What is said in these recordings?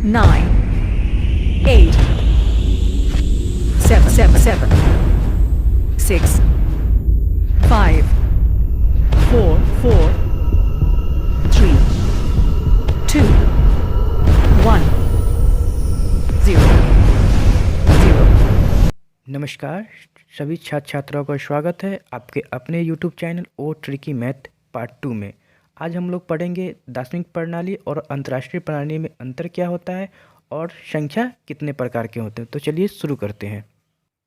9, 8, 7, 6, 5, 4, 3, 2, 1, 0, 0। नमस्कार सभी छात्र छात्राओं का स्वागत है आपके अपने YouTube चैनल ओ ट्रिकी मैथ पार्ट 2 में। आज हम लोग पढ़ेंगे दार्शनिक प्रणाली और अंतर्राष्ट्रीय प्रणाली में अंतर क्या होता है और संख्या कितने प्रकार के होते हैं। तो चलिए शुरू करते हैं।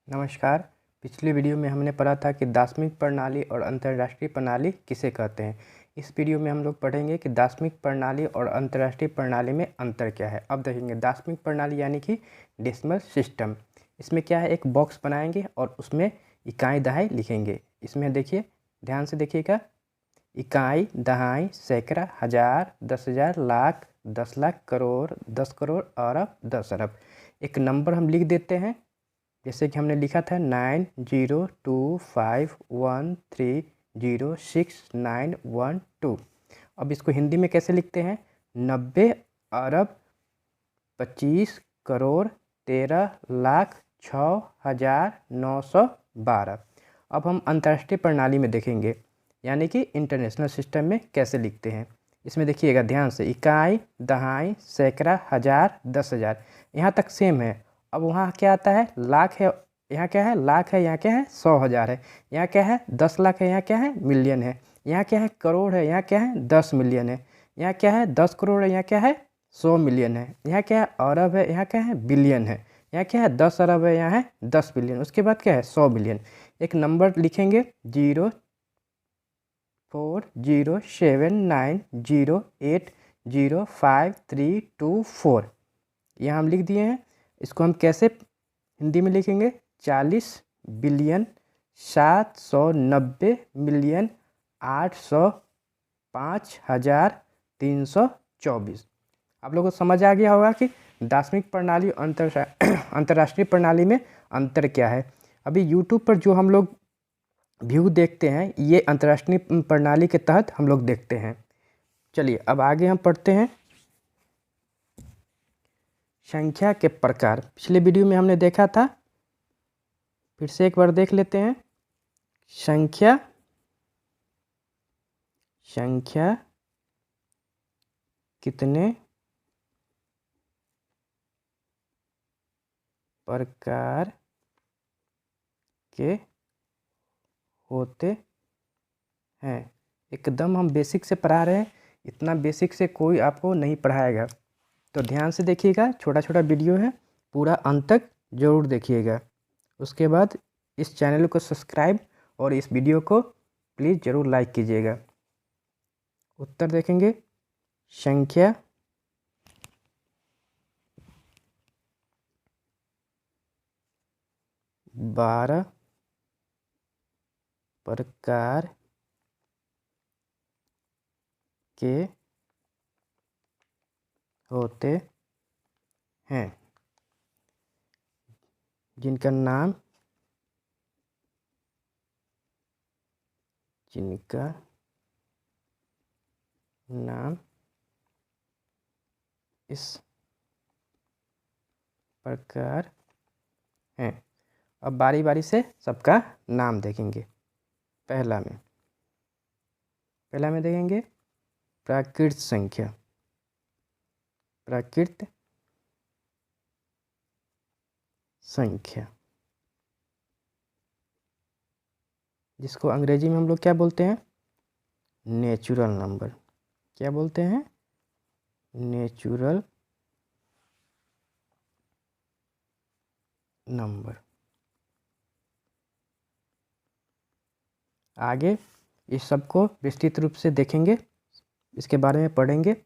नमस्कार, पिछले वीडियो में हमने पढ़ा था कि दार्शनिक प्रणाली और अंतर्राष्ट्रीय प्रणाली किसे कहते हैं। इस वीडियो में हम लोग पढ़ेंगे कि दार्शनिक प्रणाली और अंतर्राष्ट्रीय प्रणाली में अंतर क्या है। अब देखेंगे दार्शनिक प्रणाली यानी कि डेसिमल सिस्टम। इसमें क्या है, एक बॉक्स बनाएंगे और उसमें इकाई दहाई लिखेंगे। इसमें देखिए, ध्यान से देखिएगा, इकाई दहाई सैकड़ा हज़ार 10,000 लाख 10 लाख करोड़ 10 करोड़ अरब 10 अरब। एक नंबर हम लिख देते हैं, जैसे कि हमने लिखा था 902513069112। अब इसको हिंदी में कैसे लिखते हैं, 90 अरब 25 करोड़ 13 लाख 6,912। अब हम अंतर्राष्ट्रीय प्रणाली में देखेंगे, यानी कि इंटरनेशनल सिस्टम में कैसे लिखते हैं। इसमें देखिएगा ध्यान से, इकाई दहाई सैकड़ा हज़ार 10,000 यहाँ तक सेम है। अब वहाँ क्या आता है, लाख है, यहाँ क्या है, लाख है, यहाँ क्या है, 100,000 है, यहाँ क्या है, 10 लाख है, यहाँ क्या है, मिलियन है, यहाँ क्या है, करोड़ है, यहाँ क्या है, 10 मिलियन है, यहाँ क्या है, 10 करोड़ है, यहाँ क्या है, 100 मिलियन है, यहाँ क्या है, अरब है, यहाँ क्या है, बिलियन है, यहाँ क्या है, 10 अरब है, यहाँ है 10 बिलियन, उसके बाद क्या है, 100 बिलियन। एक नंबर लिखेंगे 04079080532 यहाँ हम लिख दिए हैं। इसको हम कैसे हिंदी में लिखेंगे, 40 बिलियन 790 मिलियन 805,324। आप लोगों को समझ आ गया होगा कि दार्शनिक प्रणाली और अंतर्राष्ट्रीय प्रणाली में अंतर क्या है। अभी YouTube पर जो हम लोग व्यू देखते हैं, ये अंतर्राष्ट्रीय प्रणाली के तहत हम लोग देखते हैं। चलिए अब आगे हम पढ़ते हैं संख्या के प्रकार। पिछले वीडियो में हमने देखा था, फिर से एक बार देख लेते हैं। संख्या कितने प्रकार के होते हैं। एकदम हम बेसिक से पढ़ा रहे हैं, इतना बेसिक से कोई आपको नहीं पढ़ाएगा। तो ध्यान से देखिएगा, छोटा छोटा वीडियो है, पूरा अंत तक ज़रूर देखिएगा। उसके बाद इस चैनल को सब्सक्राइब और इस वीडियो को प्लीज़ ज़रूर लाइक कीजिएगा। उत्तर देखेंगे, संख्या बारह प्रकार के होते हैं, जिनका नाम इस प्रकार है। अब बारी बारी से सबका नाम देखेंगे। पहला में देखेंगे प्राकृत संख्या, जिसको अंग्रेजी में हम लोग क्या बोलते हैं, नेचुरल नंबर। क्या बोलते हैं, नेचुरल नंबर। आगे इस सब को विस्तृत रूप से देखेंगे, इसके बारे में पढ़ेंगे।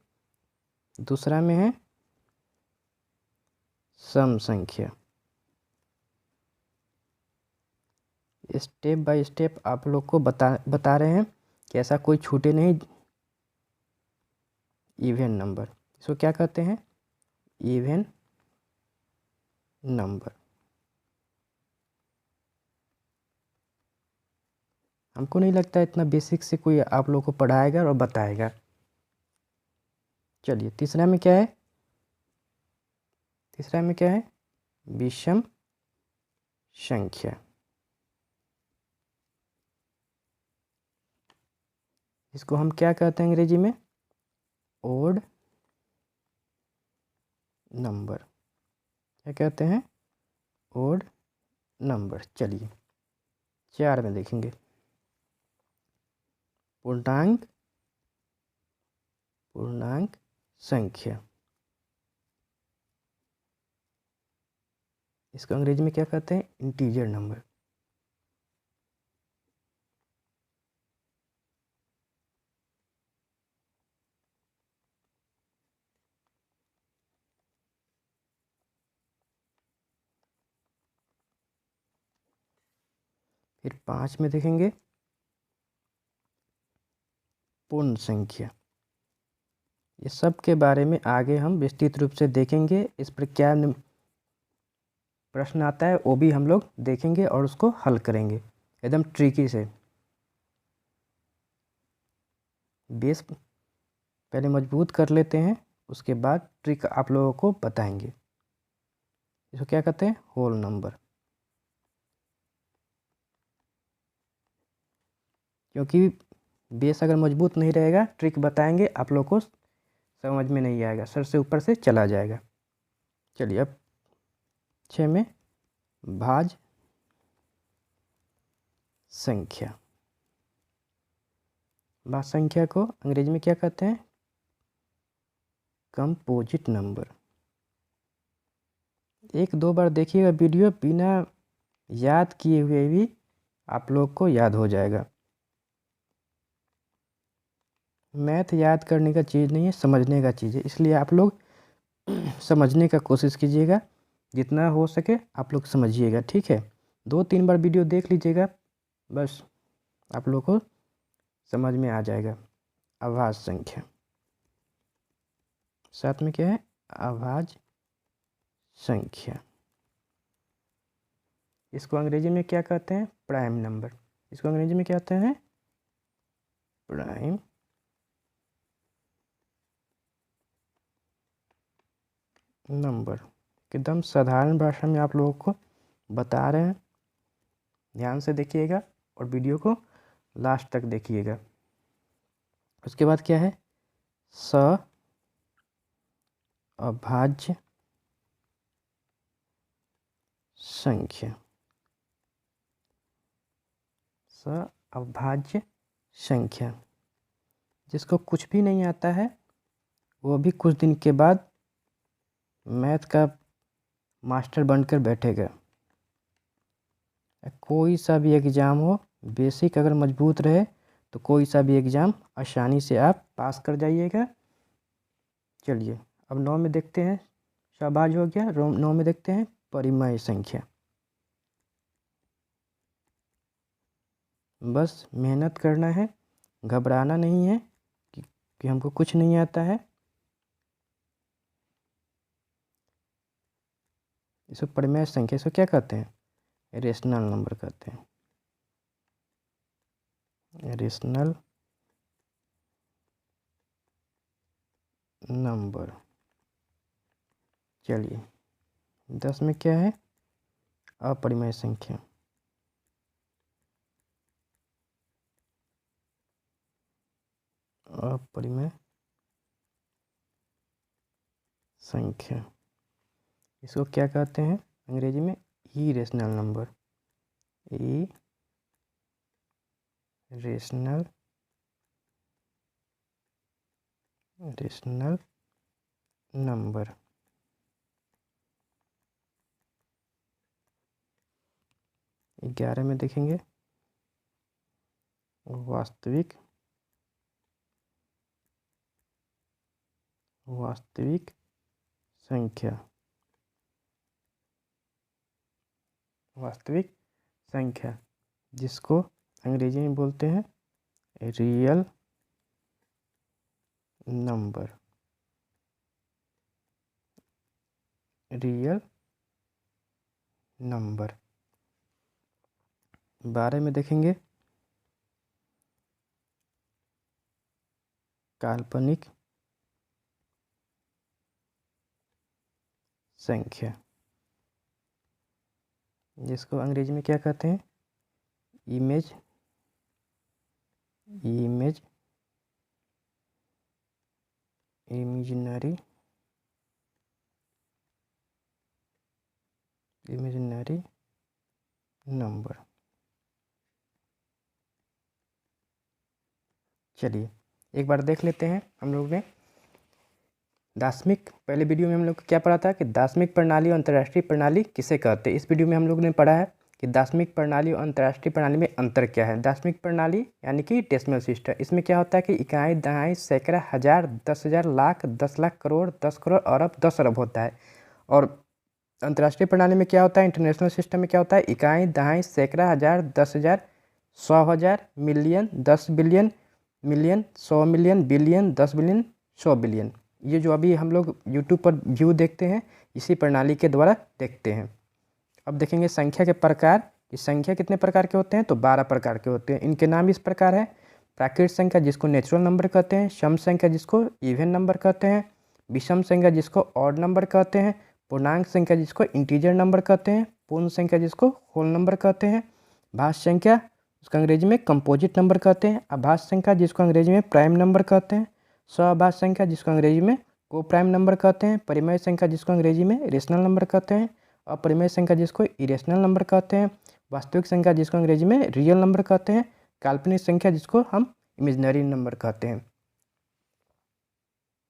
दूसरा में है सम संख्या। स्टेप बाय स्टेप आप लोग को बता रहे हैं कि ऐसा कोई छूटे नहीं। इवन नंबर, इसको क्या कहते हैं, इवन नंबर। हमको नहीं लगता इतना बेसिक से कोई आप लोग को पढ़ाएगा और बताएगा। चलिए तीसरा में क्या है, तीसरा में क्या है, विषम संख्या। इसको हम क्या कहते हैं अंग्रेजी में, ओड नंबर। क्या कहते हैं, ओड नंबर। चलिए 4 में देखेंगे, पूर्णांक संख्या। इसको अंग्रेजी में क्या कहते हैं, इंटीजर नंबर। फिर 5 में देखेंगे, पूर्ण संख्या। ये सब के बारे में आगे हम विस्तृत रूप से देखेंगे। इस पर क्या प्रश्न आता है वो भी हम लोग देखेंगे और उसको हल करेंगे एकदम ट्रिकी से। बेस पहले मजबूत कर लेते हैं, उसके बाद ट्रिक आप लोगों को बताएंगे। इसको क्या कहते हैं, होल नंबर। क्योंकि बेस अगर मजबूत नहीं रहेगा, ट्रिक बताएंगे आप लोग को समझ में नहीं आएगा, सर से ऊपर से चला जाएगा। चलिए अब 6 में भाज्य संख्या। भाज्य संख्या को अंग्रेजी में क्या कहते हैं, कंपोजिट नंबर। 1-2 बार देखिएगा वीडियो, बिना याद किए हुए भी आप लोग को याद हो जाएगा। मैथ याद करने का चीज़ नहीं है, समझने का चीज़ है। इसलिए आप लोग समझने का कोशिश कीजिएगा, जितना हो सके आप लोग समझिएगा, ठीक है। 2-3 बार वीडियो देख लीजिएगा, बस आप लोग को समझ में आ जाएगा। अभाज्य संख्या, साथ में क्या है, अभाज्य संख्या। इसको अंग्रेजी में क्या कहते हैं, प्राइम नंबर। इसको अंग्रेजी में क्या कहते हैं, प्राइम नंबर। एकदम साधारण भाषा में आप लोगों को बता रहे हैं, ध्यान से देखिएगा और वीडियो को लास्ट तक देखिएगा। उसके बाद क्या है, अभाज्य संख्या। अभाज्य संख्या, जिसको कुछ भी नहीं आता है वो भी कुछ दिन के बाद मैथ का मास्टर बनकर बैठेगा। कोई सा भी एग्ज़ाम हो, बेसिक अगर मजबूत रहे तो कोई सा भी एग्ज़ाम आसानी से आप पास कर जाइएगा। चलिए अब 9 में देखते हैं, शाबाश हो गया। 9 में देखते हैं परिमेय संख्या। बस मेहनत करना है, घबराना नहीं है कि हमको कुछ नहीं आता है। इसको परिमेय संख्या, इसको क्या कहते हैं, रेशनल नंबर कहते हैं, रेशनल नंबर। चलिए 10 में क्या है, अपरिमेय संख्या। अपरिमेय संख्या, इसको क्या कहते हैं अंग्रेजी में, इरेशनल नंबर। Rational number. ग्यारह में देखेंगे वास्तविक संख्या। वास्तविक संख्या, जिसको अंग्रेजी में बोलते हैं रियल नंबर। Real number. 12 में देखेंगे काल्पनिक संख्या, जिसको अंग्रेजी में क्या कहते हैं, इमेज इमेजिनरी नंबर। चलिए एक बार देख लेते हैं। हम लोग ने दार्शनिक, पहले वीडियो में हम लोग को क्या पढ़ा था कि दार्शनिक प्रणाली और अंतर्राष्ट्रीय प्रणाली किसे कहते हैं। इस वीडियो में हम लोग ने पढ़ा है कि दार्शनिक प्रणाली और अंतर्राष्ट्रीय प्रणाली में अंतर क्या है। दार्शनिक प्रणाली यानी कि डेसिमल सिस्टम, इसमें क्या होता है कि इकाई, दहाई, सैकड़ा, हज़ार, 10,000, लाख, 10 लाख, करोड़, 10 करोड़, अरब, 10 अरब होता है। और अंतर्राष्ट्रीय प्रणाली में क्या होता है, इंटरनेशनल सिस्टम में क्या होता है, इकाई, दहाई, सैकड़ा, हज़ार, 10,000, 100,000, million, 10 billion, million, 100 million, billion, 10 billion, 100 billion. ये जो अभी हम लोग यूट्यूब पर व्यू देखते हैं, इसी प्रणाली के द्वारा देखते हैं। अब देखेंगे संख्या के प्रकार कि संख्या कितने प्रकार के होते हैं, तो 12 प्रकार के होते हैं। इनके नाम इस प्रकार है: प्राकृत संख्या जिसको नेचुरल नंबर कहते हैं, सम संख्या जिसको इवन नंबर कहते हैं, विषम संख्या जिसको ऑड नंबर कहते हैं, पूर्णांक संख्या जिसको इंटीजर नंबर कहते हैं, पूर्ण संख्या जिसको होल नंबर कहते हैं, भाज्य संख्या उसको अंग्रेजी में कंपोजिट नंबर कहते हैं, अभाज्य संख्या जिसको अंग्रेजी में प्राइम नंबर कहते हैं, स्वभाज्य संख्या जिसको अंग्रेजी में को प्राइम नंबर कहते हैं, परिमेय संख्या जिसको अंग्रेजी में रेशनल नंबर कहते हैं, अपरिमेय संख्या जिसको इरेशनल नंबर कहते हैं, वास्तविक संख्या जिसको अंग्रेजी में रियल नंबर कहते हैं, काल्पनिक संख्या जिसको हम इमेजिनरी नंबर कहते हैं।